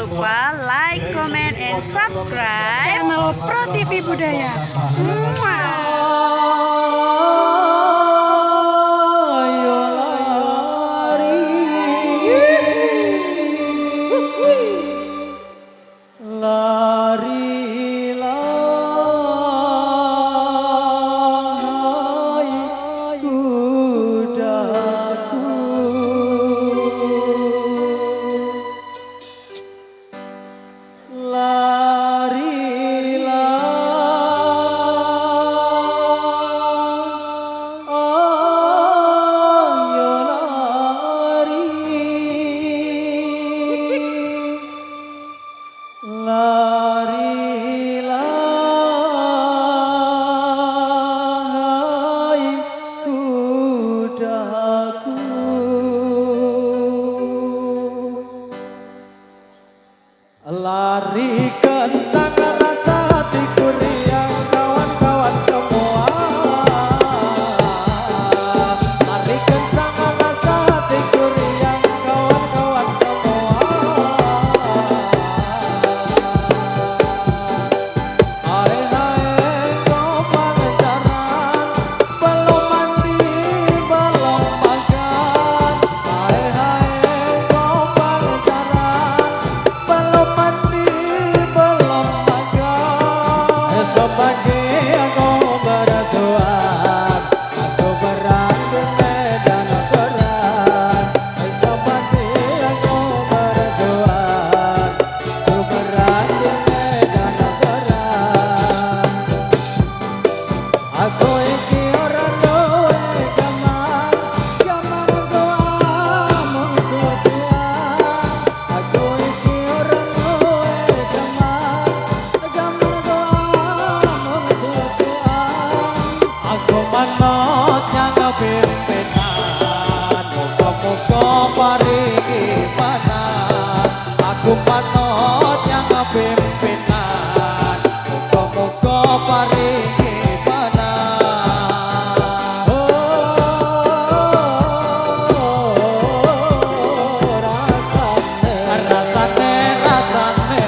lupa like, comment, and subscribe channel Pro TV Budaya. Lari kencang rasa hatiku riang kawan-kawan semua. Lari kencang rasa hatiku riang kawan-kawan semua. Hai hai kau pancaran, belum mandi belum makan. Hai hai kau pancaran, belum mandi belum makan. Esok pagi aku berjuang, aku berat di medan perang. Esok pagi aku berjuang, aku berat di medan perang. Aku iki orang duwe gaman, gaman amung tujuan. Aku iki orang duwe gaman, gaman amung tujuan. Aku manut yang pimpinan, muka-muka paringi panan. Aku manut yang pimpinan, muka-muka paringi panan. Oh, rasane, rasane,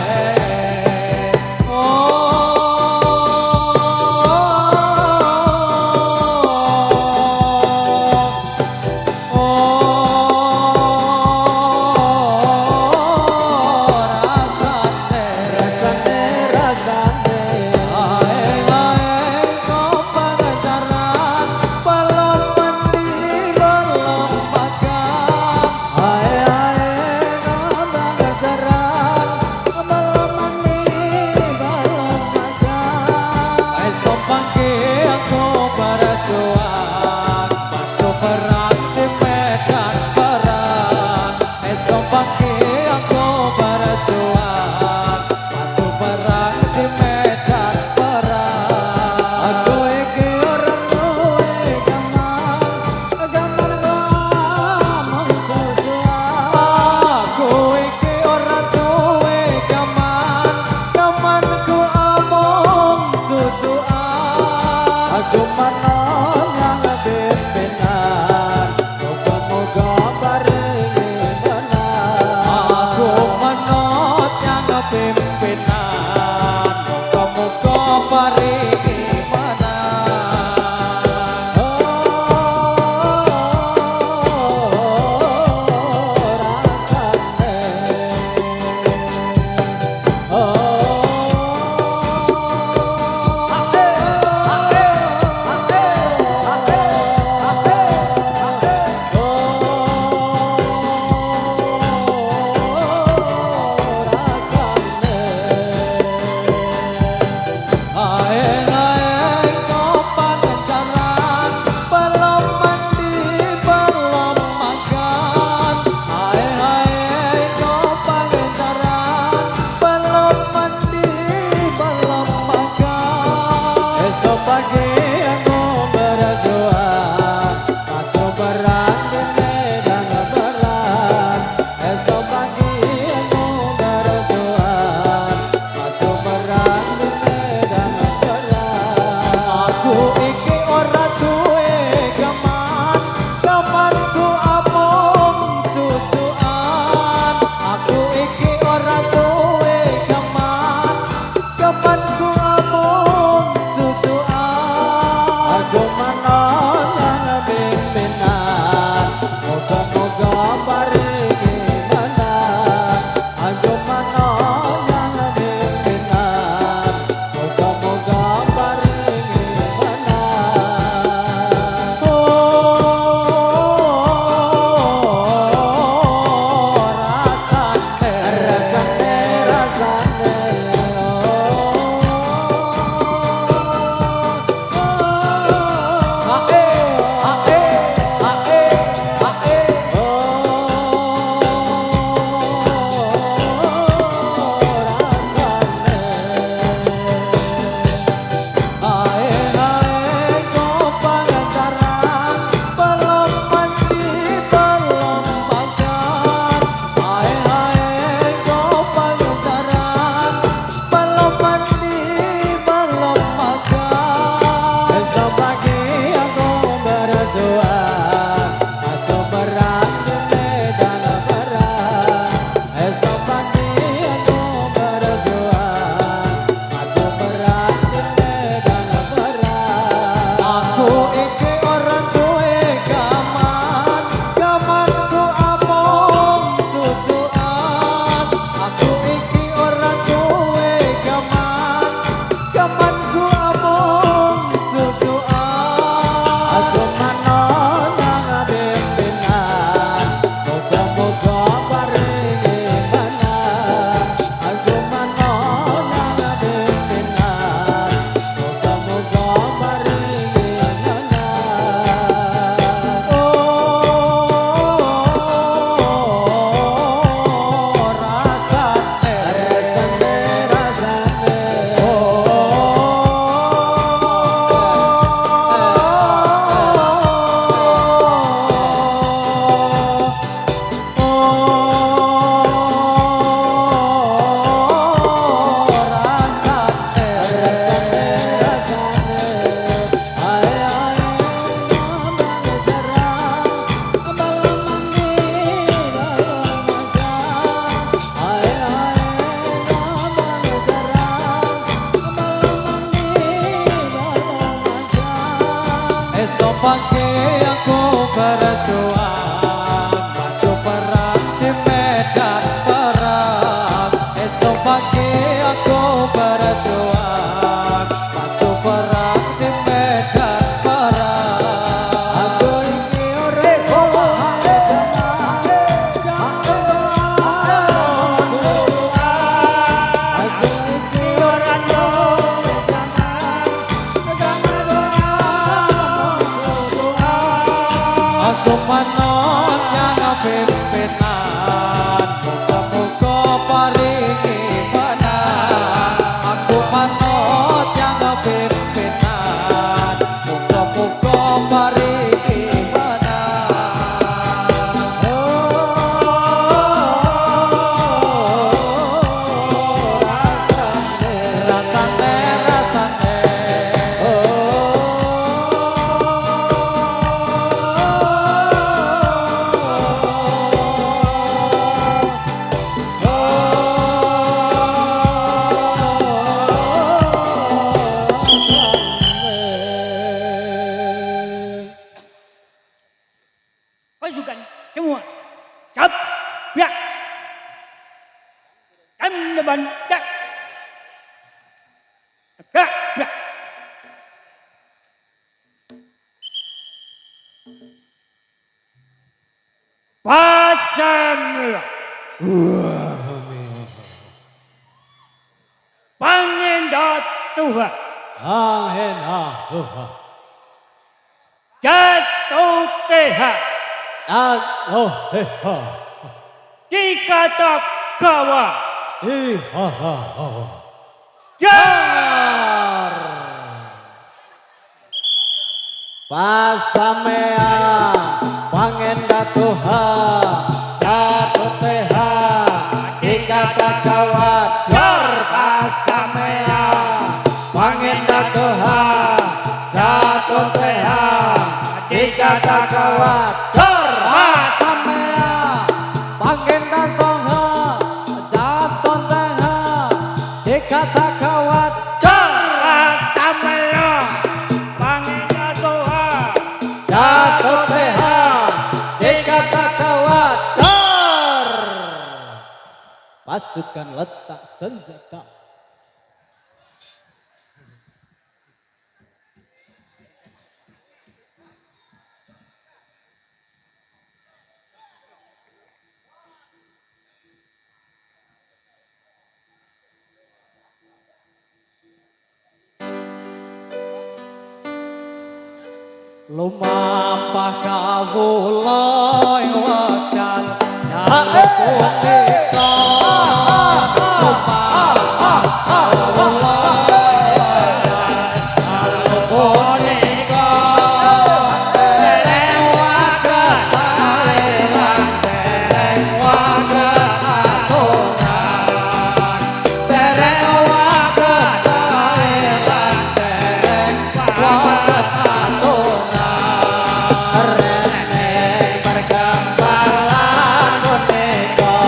pimpinan, muka-muka paringi panan. pagi aku berjuang maju perang di medan perang. Esok pagi aku berjuang maju perang di medan perang. Aku ini orang aku manut yang pimpinan, muga-muga paringi menang. Aku manut yang pimpinan, muga-muga paringi menang. Rasane, rasane, pasukan semua cap gerak jam depan dak tegak gerak pasamlah pangendat Tuhan jatuh tehat dikata kawan jar Pasamea pangendat Tuhan jatuh teha dikata kawat jar. Pasamea pangendat Tuhan jatuh teha dikata kawat jar. Pasamea pangendat Tuhan jatuh teha dikata kawat jar. pasamela pangendat Tuhan Jatuh teha dikata kawat jar. Pasukan letak senjata. Lumampah kawula wekdal nalika punika. Lumampah kawula wekdal nalika punika. Dereng waget sarelang, dereng waget aturan. Dereng waget sarelang, dereng waget aturan. Rene pergambalan boneka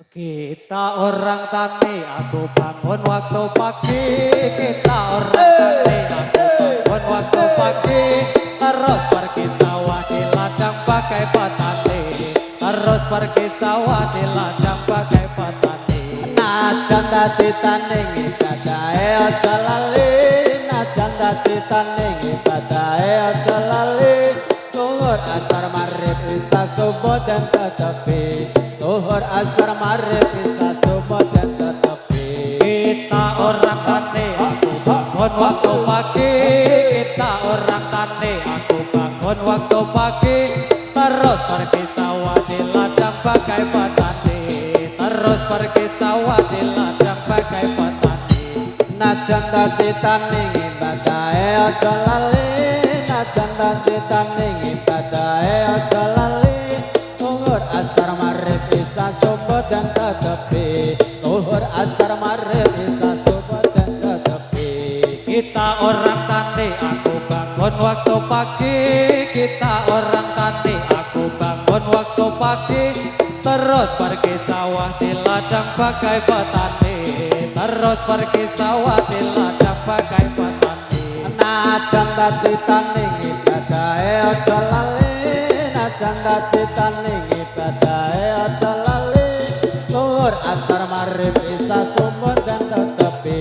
Kita orang tani, aku bangun waktu pagi. Kita orang tani, aku bangun waktu pagi. Terus pergi sawah di ladang pakai petani. Terus pergi sawah di ladang pakai petani. Najan dadi taning ibadahe aja lali. Najan dadi taning ibadahe aja lali. Zuhur asar maghrib isya subuh dan tetepi. Zuhur asar maghrib isya subuh dan tetepi. Kita orang tani, aku bangun waktu pagi. Kita orang tani, aku bangun waktu pagi. Terus pergi sawah di ladang pakai petani. Terus pergi sawah di ladang pakai petani. Najan dadi taning ibadahe aja lali. Najan dadi taning ibadahe aja lali. Zuhur asar maghrib isya subuh dan tetepi. Zuhur asar maghrib isya subuh dan tetepi. Kita orang tani, aku bangun waktu pagi. Kita orang tani, aku bangun waktu pagi. Terus pergi sawah di ladang pakai petani. Terus pergi sawah di ladang pakai petani. Najan dadi taning ibadahe aja lali. Najan dadi taning ibadahe aja lali. Zuhur asar maghrib isya subuh dan tetepi.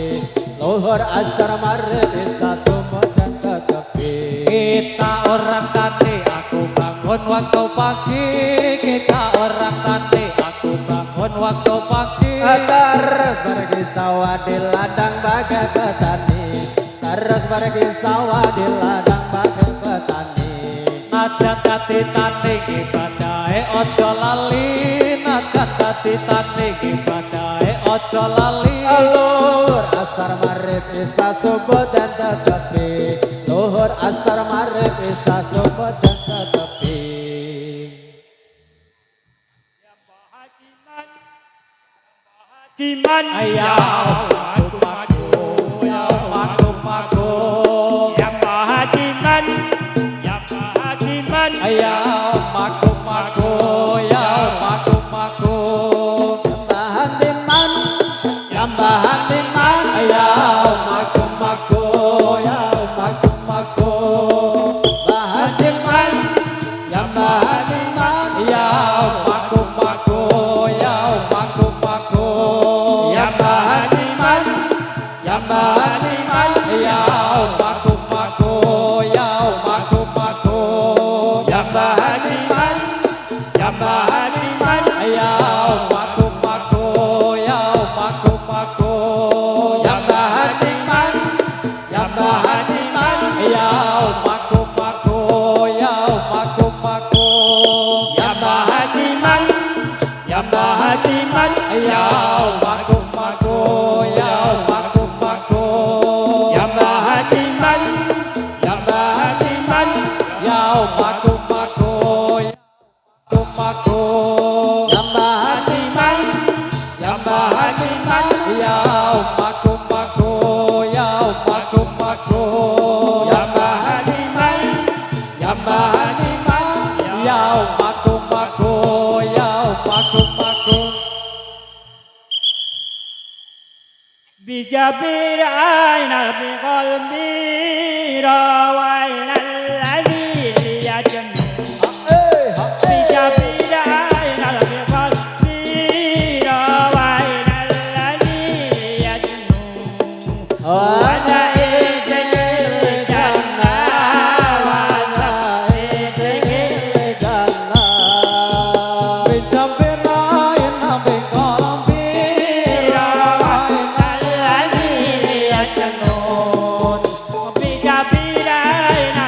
Zuhur asar maghrib isya subuh dan tetepi. Kita orang tani, aku bangun waktu pagi. Kita orang tani, aku bangun waktu pagi. Terus pergi sawah di ladang bagai petani. Terus pergi sawah di ladang bagai petani. Najan dadi taning ibadahe aja lali. Najan dadi taning ibadahe aja lali. Zuhur asar maghrib isya subuh dan tetepi. Zuhur asar maghrib isya subuh dan tetepi. Hajiman Ayau maku maku, yau maku maku. Ya Hajiman, ya Hajiman. Ayau maku maku, yau maku maku. Tambahan timan, tambahan timan. Ayau maku maku, yau maku maku. Bahan timan, tambahan timan. Ayau maku maku, yau maku maku. Ya Hajiman, Ya Baniman, yau maku maku, yau maku maku. ya Hajiman, ya Hajiman. Yau maku maku, yau maku maku. Ya Hajiman, Ya Baniman, yau maku maku, yau maku maku. ya Hajiman, ya Hajiman. Yau maku maku, yau maku maku. Ya Hajiman, ya Hajiman. Yau maku maku, maku maku. Yamba hatiman, yamba hatiman. Yau maku maku, yau maku maku. Yamba hatiman, yamba hatiman. Yau maku maku, yau maku maku. بجبر عين بقلبي روينا الذي يجنون بجبر عين بقلبي روينا الذي يجنون وانا إذن الجنة وانا إذن الجنة بجبر عين بقلبي الذي يجنون بجبر عين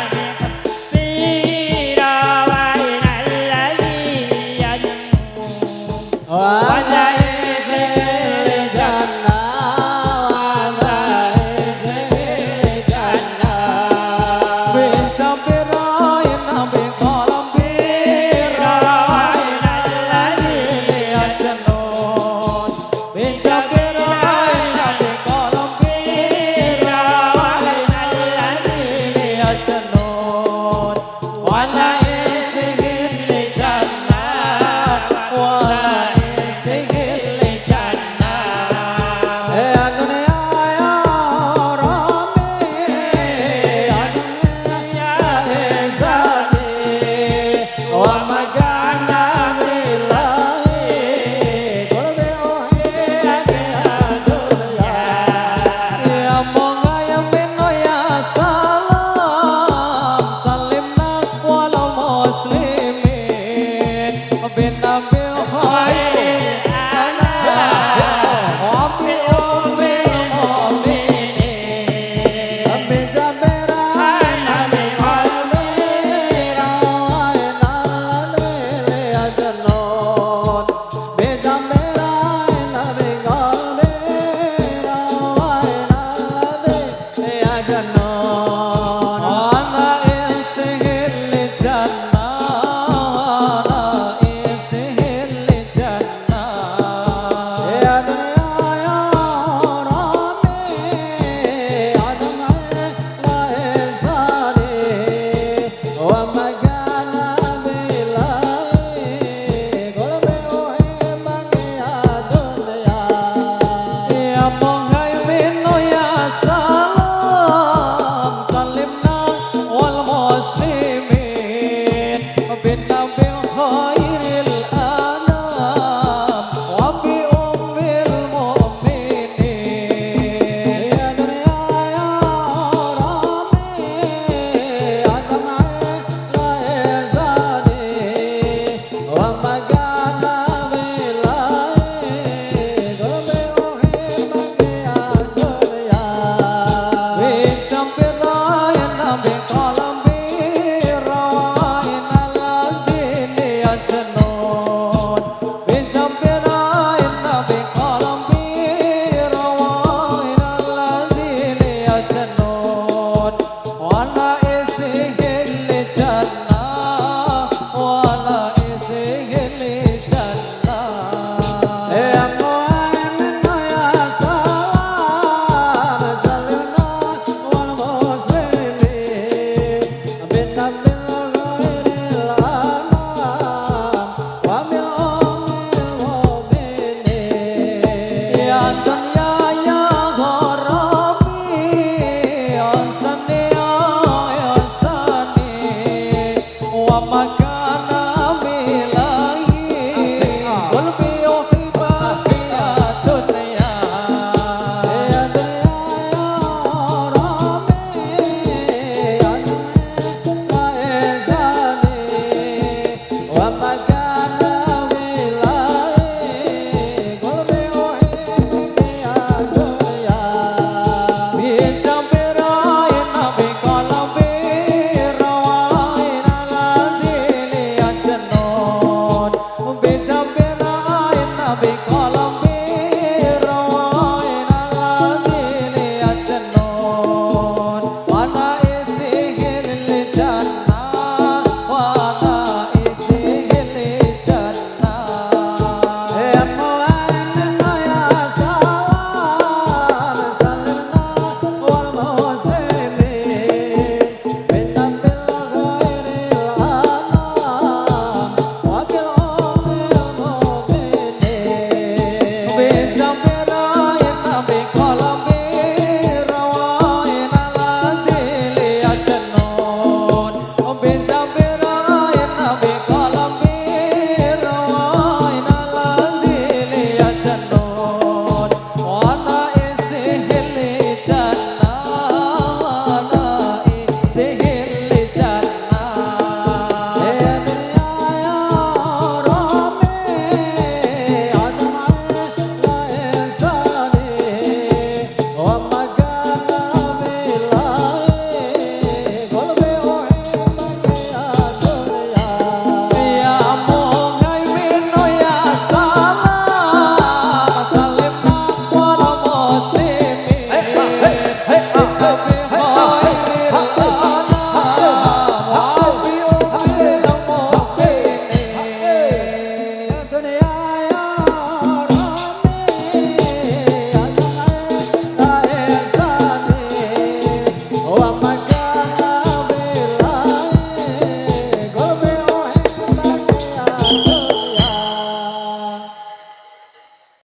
dunia